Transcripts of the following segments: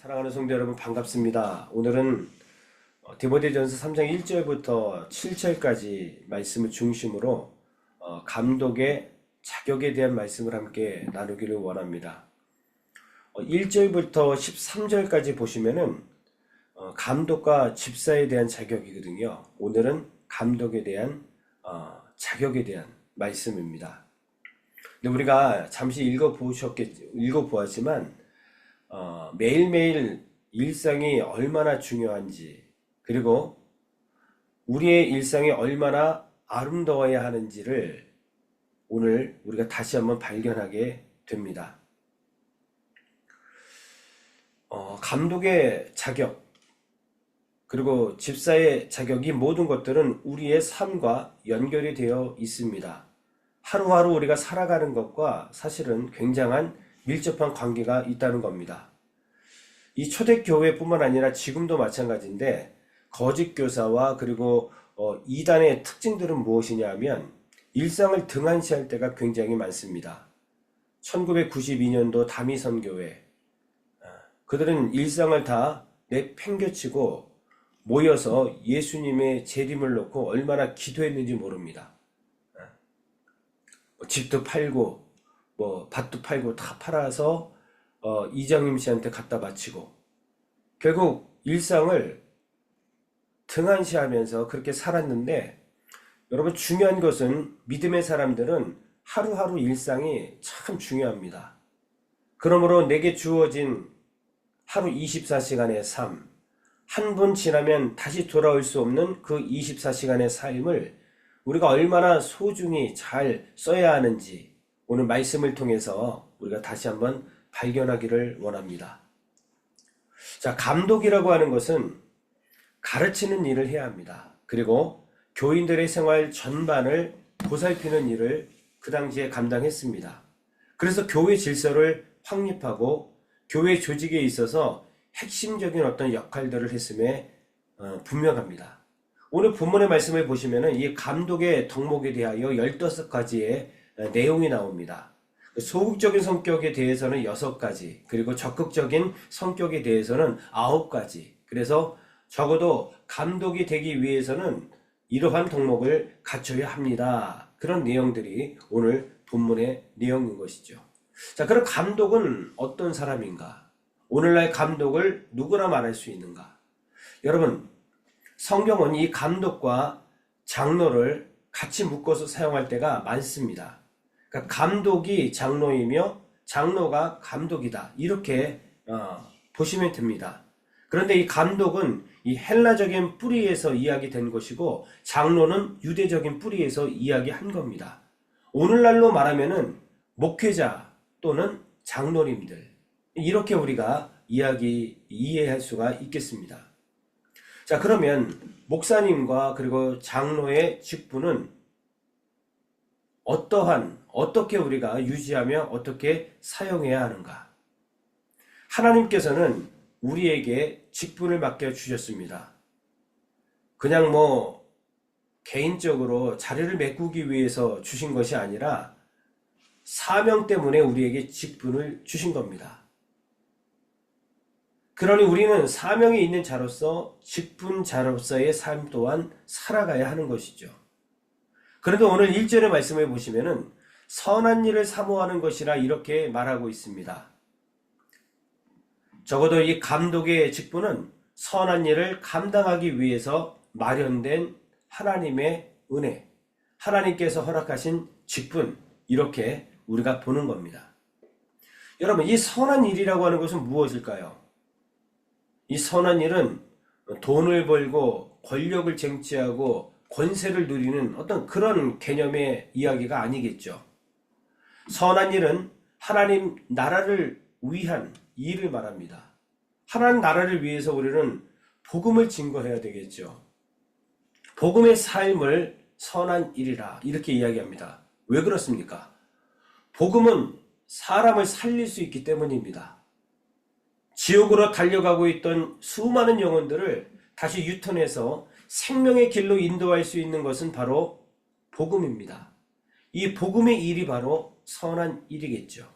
사랑하는 성도 여러분 반갑습니다. 오늘은 디모데전서 3장 1절부터 7절까지 말씀을 중심으로 감독의 자격에 대한 말씀을 함께 나누기를 원합니다. 1절부터 13절까지 보시면은 감독과 집사에 대한 자격이거든요. 오늘은 감독에 대한 자격에 대한 말씀입니다. 근데 우리가 잠시 읽어보았지만 매일매일 일상이 얼마나 중요한지, 그리고 우리의 일상이 얼마나 아름다워야 하는지를 오늘 우리가 다시 한번 발견하게 됩니다. 감독의 자격, 그리고 집사의 자격이 모든 것들은 우리의 삶과 연결이 되어 있습니다. 하루하루 우리가 살아가는 것과 사실은 굉장한 밀접한 관계가 있다는 겁니다. 이 초대교회뿐만 아니라 지금도 마찬가지인데, 거짓 교사와 그리고 이단의 특징들은 무엇이냐 하면 일상을 등한시할 때가 굉장히 많습니다. 1992년도 다미선교회, 그들은 일상을 다 내팽개치고 모여서 예수님의 재림을 놓고 얼마나 기도했는지 모릅니다. 집도 팔고 밭도 팔고 다 팔아서 이장님 씨한테 갖다 바치고, 결국 일상을 등한시하면서 그렇게 살았는데, 여러분 중요한 것은 믿음의 사람들은 하루하루 일상이 참 중요합니다. 그러므로 내게 주어진 하루 24시간의 삶, 한 분 지나면 다시 돌아올 수 없는 그 24시간의 삶을 우리가 얼마나 소중히 잘 써야 하는지 오늘 말씀을 통해서 우리가 다시 한번 발견하기를 원합니다. 자, 감독이라고 하는 것은 가르치는 일을 해야 합니다. 그리고 교인들의 생활 전반을 보살피는 일을 그 당시에 감당했습니다. 그래서 교회 질서를 확립하고 교회 조직에 있어서 핵심적인 어떤 역할들을 했음에 분명합니다. 오늘 본문의 말씀을 보시면 이 감독의 덕목에 대하여 15가지의 내용이 나옵니다. 소극적인 성격에 대해서는 6가지, 그리고 적극적인 성격에 대해서는 9가지. 그래서 적어도 감독이 되기 위해서는 이러한 덕목을 갖춰야 합니다. 그런 내용들이 오늘 본문의 내용인 것이죠. 자, 그럼 감독은 어떤 사람인가? 오늘날 감독을 누구나 말할 수 있는가? 여러분, 성경은 이 감독과 장로를 같이 묶어서 사용할 때가 많습니다. 그러니까 감독이 장로이며 장로가 감독이다, 이렇게 보시면 됩니다. 그런데 이 감독은 이 헬라적인 뿌리에서 이야기된 것이고, 장로는 유대적인 뿌리에서 이야기한 겁니다. 오늘날로 말하면은 목회자 또는 장로님들, 이렇게 우리가 이해할 수가 있겠습니다. 자, 그러면 목사님과 그리고 장로의 직분은 어떻게 우리가 유지하며 어떻게 사용해야 하는가? 하나님께서는 우리에게 직분을 맡겨주셨습니다. 그냥 개인적으로 자리를 메꾸기 위해서 주신 것이 아니라 사명 때문에 우리에게 직분을 주신 겁니다. 그러니 우리는 사명이 있는 자로서 직분자로서의 삶 또한 살아가야 하는 것이죠. 그런데 오늘 1절의 말씀을 보시면은 선한 일을 사모하는 것이라 이렇게 말하고 있습니다. 적어도 이 감독의 직분은 선한 일을 감당하기 위해서 마련된 하나님의 은혜, 하나님께서 허락하신 직분, 이렇게 우리가 보는 겁니다. 여러분, 이 선한 일이라고 하는 것은 무엇일까요? 이 선한 일은 돈을 벌고 권력을 쟁취하고 권세를 누리는 어떤 그런 개념의 이야기가 아니겠죠. 선한 일은 하나님 나라를 위한 일을 말합니다. 하나님 나라를 위해서 우리는 복음을 증거해야 되겠죠. 복음의 삶을 선한 일이라 이렇게 이야기합니다. 왜 그렇습니까? 복음은 사람을 살릴 수 있기 때문입니다. 지옥으로 달려가고 있던 수많은 영혼들을 다시 유턴해서 생명의 길로 인도할 수 있는 것은 바로 복음입니다. 이 복음의 일이 바로 선한 일이겠죠.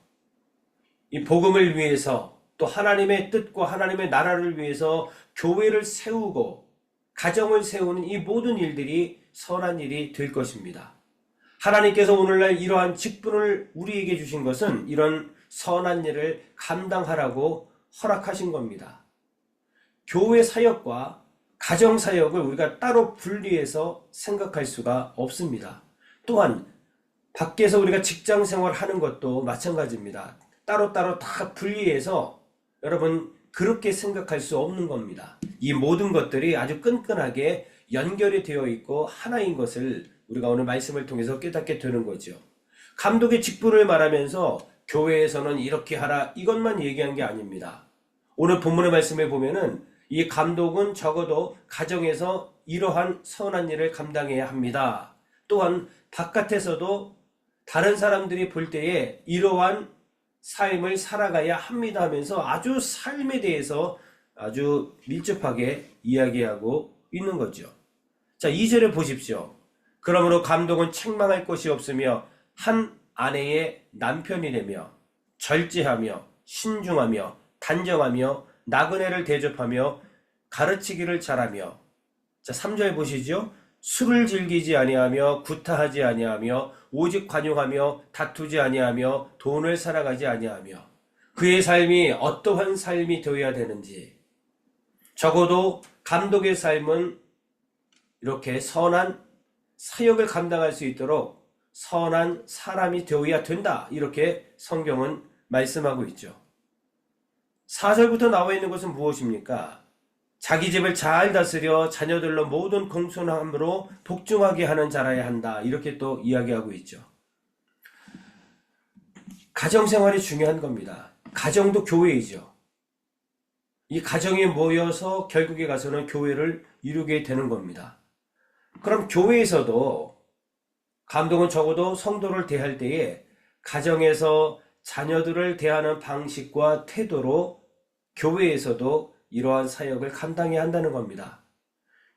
이 복음을 위해서 또 하나님의 뜻과 하나님의 나라를 위해서 교회를 세우고 가정을 세우는 이 모든 일들이 선한 일이 될 것입니다. 하나님께서 오늘날 이러한 직분을 우리에게 주신 것은 이런 선한 일을 감당하라고 허락하신 겁니다. 교회 사역과 가정 사역을 우리가 따로 분리해서 생각할 수가 없습니다. 또한 밖에서 우리가 직장 생활하는 것도 마찬가지입니다. 따로따로 다 분리해서 여러분 그렇게 생각할 수 없는 겁니다. 이 모든 것들이 아주 끈끈하게 연결이 되어 있고 하나인 것을 우리가 오늘 말씀을 통해서 깨닫게 되는 거죠. 감독의 직분을 말하면서 교회에서는 이렇게 하라 이것만 얘기한 게 아닙니다. 오늘 본문의 말씀에 보면은 이 감독은 적어도 가정에서 이러한 선한 일을 감당해야 합니다. 또한 바깥에서도 다른 사람들이 볼 때에 이러한 삶을 살아가야 합니다 하면서 아주 삶에 대해서 아주 밀접하게 이야기하고 있는 거죠. 자, 2절에 보십시오. 그러므로 감독은 책망할 것이 없으며 한 아내의 남편이라며 절제하며 신중하며 단정하며 나그네를 대접하며 가르치기를 잘하며. 자, 3절 보시죠. 술을 즐기지 아니하며 구타하지 아니하며 오직 관용하며 다투지 아니하며 돈을 살아가지 아니하며. 그의 삶이 어떠한 삶이 되어야 되는지, 적어도 감독의 삶은 이렇게 선한 사역을 감당할 수 있도록 선한 사람이 되어야 된다, 이렇게 성경은 말씀하고 있죠. 4절부터 나와 있는 것은 무엇입니까? 자기 집을 잘 다스려 자녀들로 모든 공손함으로 복종하게 하는 자라야 한다, 이렇게 또 이야기하고 있죠. 가정생활이 중요한 겁니다. 가정도 교회이죠. 이 가정이 모여서 결국에 가서는 교회를 이루게 되는 겁니다. 그럼 교회에서도 감독은 적어도 성도를 대할 때에 가정에서 자녀들을 대하는 방식과 태도로 교회에서도 이러한 사역을 감당해야 한다는 겁니다.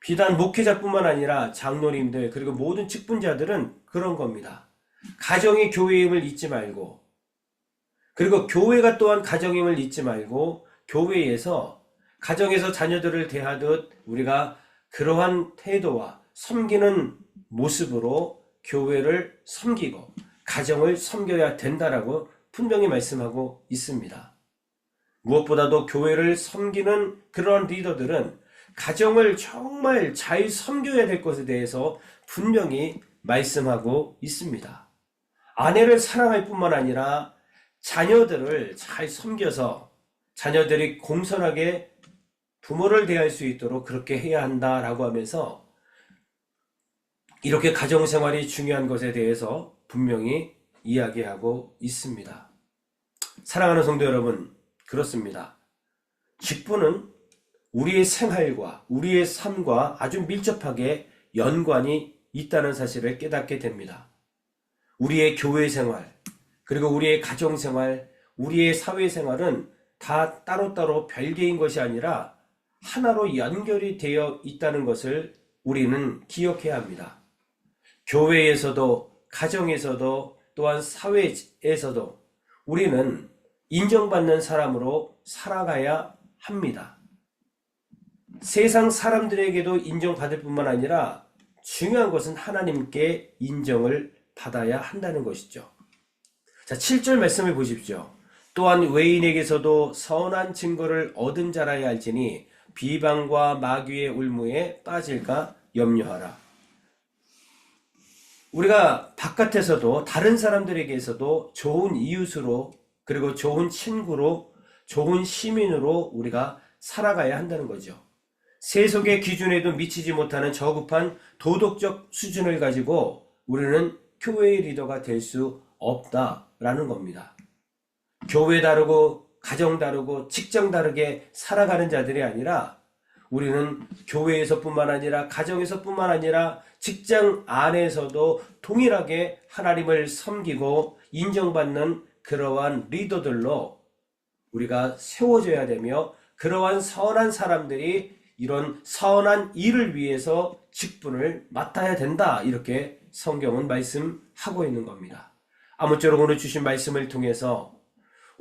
비단 목회자뿐만 아니라 장로님들 그리고 모든 직분자들은 그런 겁니다. 가정이 교회임을 잊지 말고, 그리고 교회가 또한 가정임을 잊지 말고, 교회에서 가정에서 자녀들을 대하듯 우리가 그러한 태도와 섬기는 모습으로 교회를 섬기고 가정을 섬겨야 된다라고 분명히 말씀하고 있습니다. 무엇보다도 교회를 섬기는 그런 리더들은 가정을 정말 잘 섬겨야 될 것에 대해서 분명히 말씀하고 있습니다. 아내를 사랑할 뿐만 아니라 자녀들을 잘 섬겨서 자녀들이 공손하게 부모를 대할 수 있도록 그렇게 해야 한다라고 하면서 이렇게 가정생활이 중요한 것에 대해서 분명히 이야기하고 있습니다. 사랑하는 성도 여러분, 그렇습니다. 직분은 우리의 생활과 우리의 삶과 아주 밀접하게 연관이 있다는 사실을 깨닫게 됩니다. 우리의 교회 생활, 그리고 우리의 가정 생활, 우리의 사회 생활은 다 따로따로 별개인 것이 아니라 하나로 연결이 되어 있다는 것을 우리는 기억해야 합니다. 교회에서도 가정에서도 또한 사회에서도 우리는 인정받는 사람으로 살아가야 합니다. 세상 사람들에게도 인정받을 뿐만 아니라 중요한 것은 하나님께 인정을 받아야 한다는 것이죠. 자, 7절 말씀을 보십시오. 또한 외인에게서도 선한 증거를 얻은 자라야 할지니 비방과 마귀의 울무에 빠질까 염려하라. 우리가 바깥에서도 다른 사람들에게서도 좋은 이웃으로, 그리고 좋은 친구로, 좋은 시민으로 우리가 살아가야 한다는 거죠. 세속의 기준에도 미치지 못하는 저급한 도덕적 수준을 가지고 우리는 교회의 리더가 될 수 없다라는 겁니다. 교회 다르고 가정 다르고 직장 다르게 살아가는 자들이 아니라 우리는 교회에서뿐만 아니라 가정에서뿐만 아니라 직장 안에서도 동일하게 하나님을 섬기고 인정받는 그러한 리더들로 우리가 세워져야 되며, 그러한 선한 사람들이 이런 선한 일을 위해서 직분을 맡아야 된다, 이렇게 성경은 말씀하고 있는 겁니다. 아무쪼록 오늘 주신 말씀을 통해서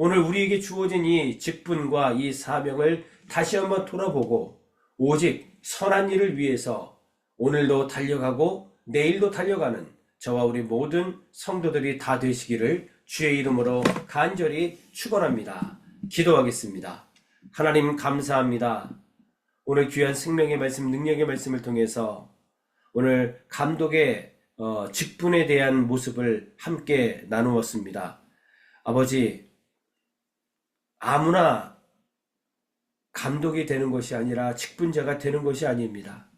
오늘 우리에게 주어진 이 직분과 이 사명을 다시 한번 돌아보고 오직 선한 일을 위해서 오늘도 달려가고 내일도 달려가는 저와 우리 모든 성도들이 다 되시기를 주의 이름으로 간절히 축원합니다. 기도하겠습니다. 하나님 감사합니다. 오늘 귀한 생명의 말씀, 능력의 말씀을 통해서 오늘 감독의 직분에 대한 모습을 함께 나누었습니다. 아버지, 아무나 감독이 되는 것이 아니라 직분자가 되는 것이 아닙니다.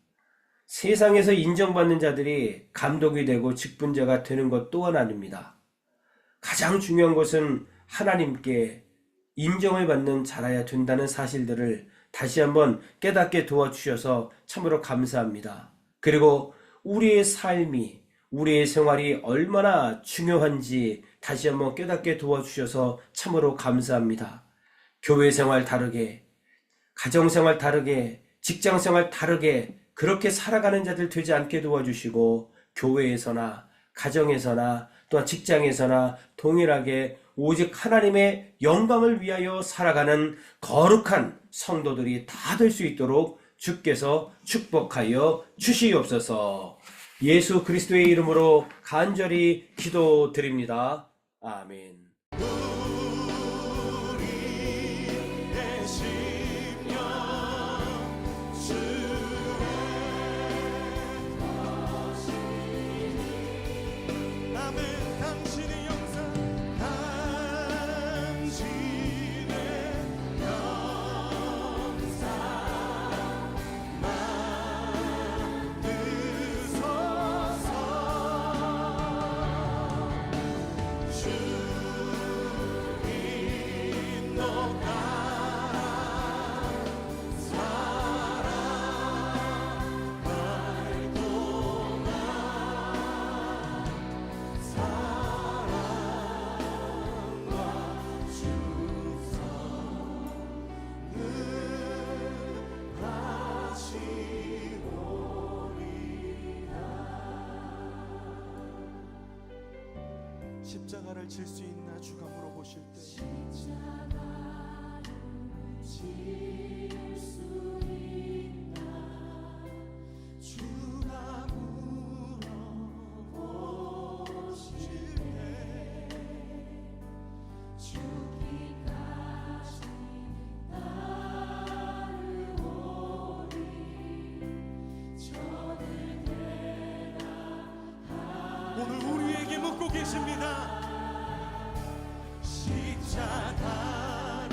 세상에서 인정받는 자들이 감독이 되고 직분자가 되는 것 또한 아닙니다. 가장 중요한 것은 하나님께 인정을 받는 자라야 된다는 사실들을 다시 한번 깨닫게 도와주셔서 참으로 감사합니다. 그리고 우리의 삶이, 우리의 생활이 얼마나 중요한지 다시 한번 깨닫게 도와주셔서 참으로 감사합니다. 교회 생활 다르게, 가정 생활 다르게, 직장 생활 다르게 그렇게 살아가는 자들 되지 않게 도와주시고 교회에서나 가정에서나 또한 직장에서나 동일하게 오직 하나님의 영광을 위하여 살아가는 거룩한 성도들이 다 될 수 있도록 주께서 축복하여 주시옵소서. 예수 그리스도의 이름으로 간절히 기도드립니다. 아멘. 십자가를 질 수 있나 주가 물어보실 때 십자가를 질 수 있나 주가 물어보실 때 죽기까지 따르오리 저를 대답하리. 오늘 우리에게 묻고 계십니다. 십자가를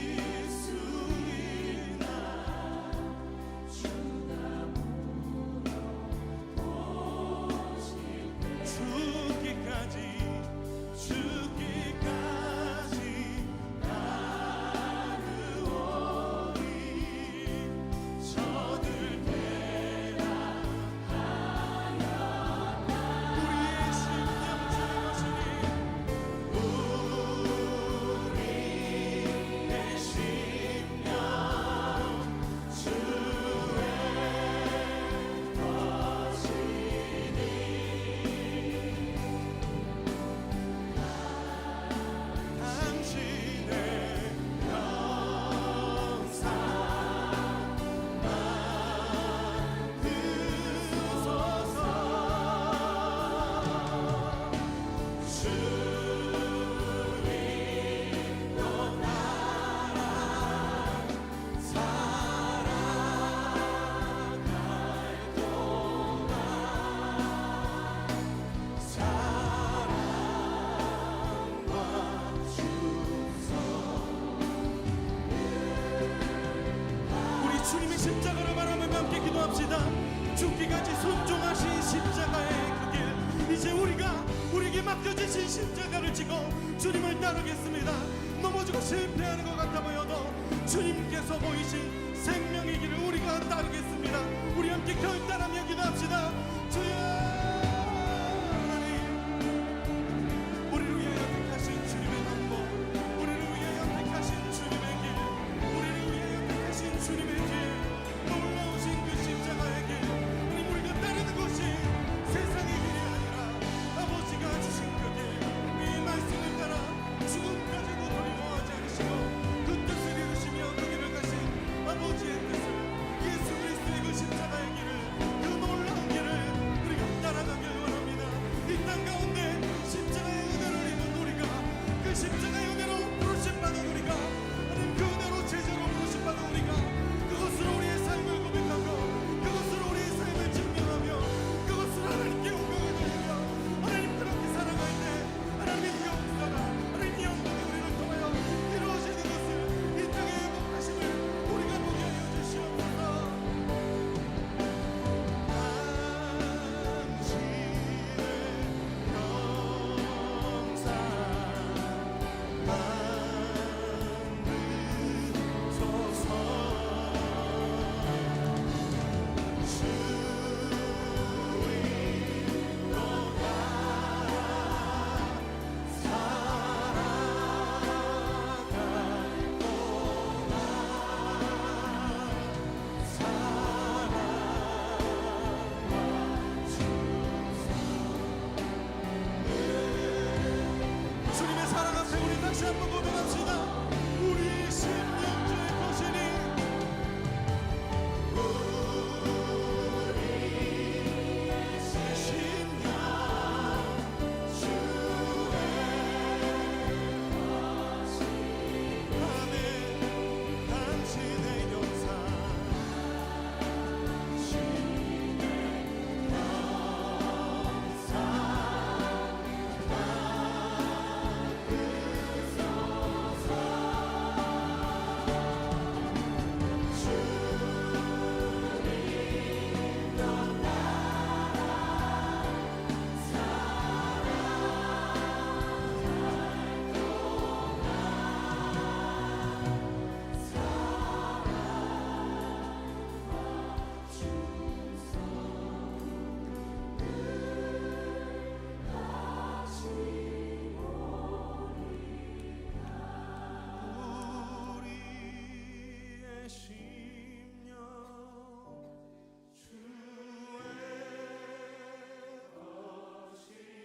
질 수 있나 주가 물어보실 때 죽기까지 따르오리 저들 우리의 심령 주시니 우리의 심령 주의 것이니 당신의 영상만 드소서 주님도 나라 살아갈 동안 사랑과 주소 우리 주님의 십자가를 바라보며 함께 기도합시다. 죽기까지 순종하신 십자가의 그 길, 이제 우리에게 맡겨주신 십자가를 지고 주님을 따르겠습니다. 넘어지고 실패하는 것 같아 보여도 주님께서 보이신 생명의 길을 우리가 따르겠습니다. 우리 함께 결단하며 기도합시다. 주여 하나님, 우리를 위하여 택하신 주님의 방법, 우리를 위하여 택하신 주님의 길, 우리를 위하여 택하신 주님의 길, 놀라우신 그 십자가의 길, 우리가 따르는 것이 세상의 길이 아니라 아버지가 주신 그 길, 이 말씀을 따라 죽어 다시 한번 고백합시다. 우리 심령주의 것이니 우리의 심령 아멘. 당신의 영상 우리의 심령 주의 것이니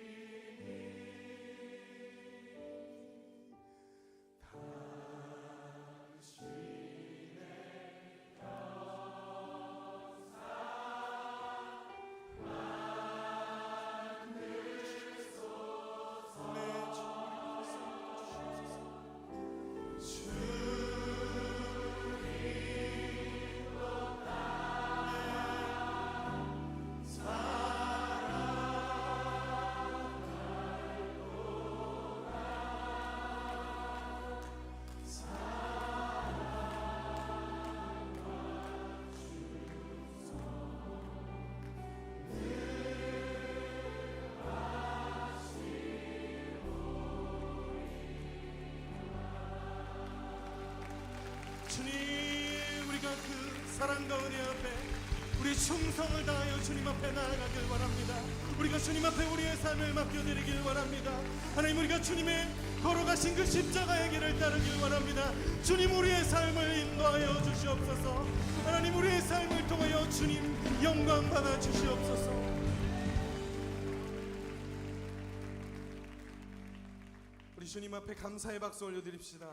주님, 우리가 그 사랑과 은혜 앞에 우리 충성을 다하여 주님 앞에 나아가길 원합니다. 우리가 주님 앞에 우리의 삶을 맡겨드리길 원합니다. 하나님, 우리가 주님의 걸어가신 그 십자가의 길을 따르길 원합니다. 주님, 우리의 삶을 인도하여 주시옵소서. 하나님, 우리의 삶을 통하여 주님 영광 받아 주시옵소서. 우리 주님 앞에 감사의 박수 올려드립시다.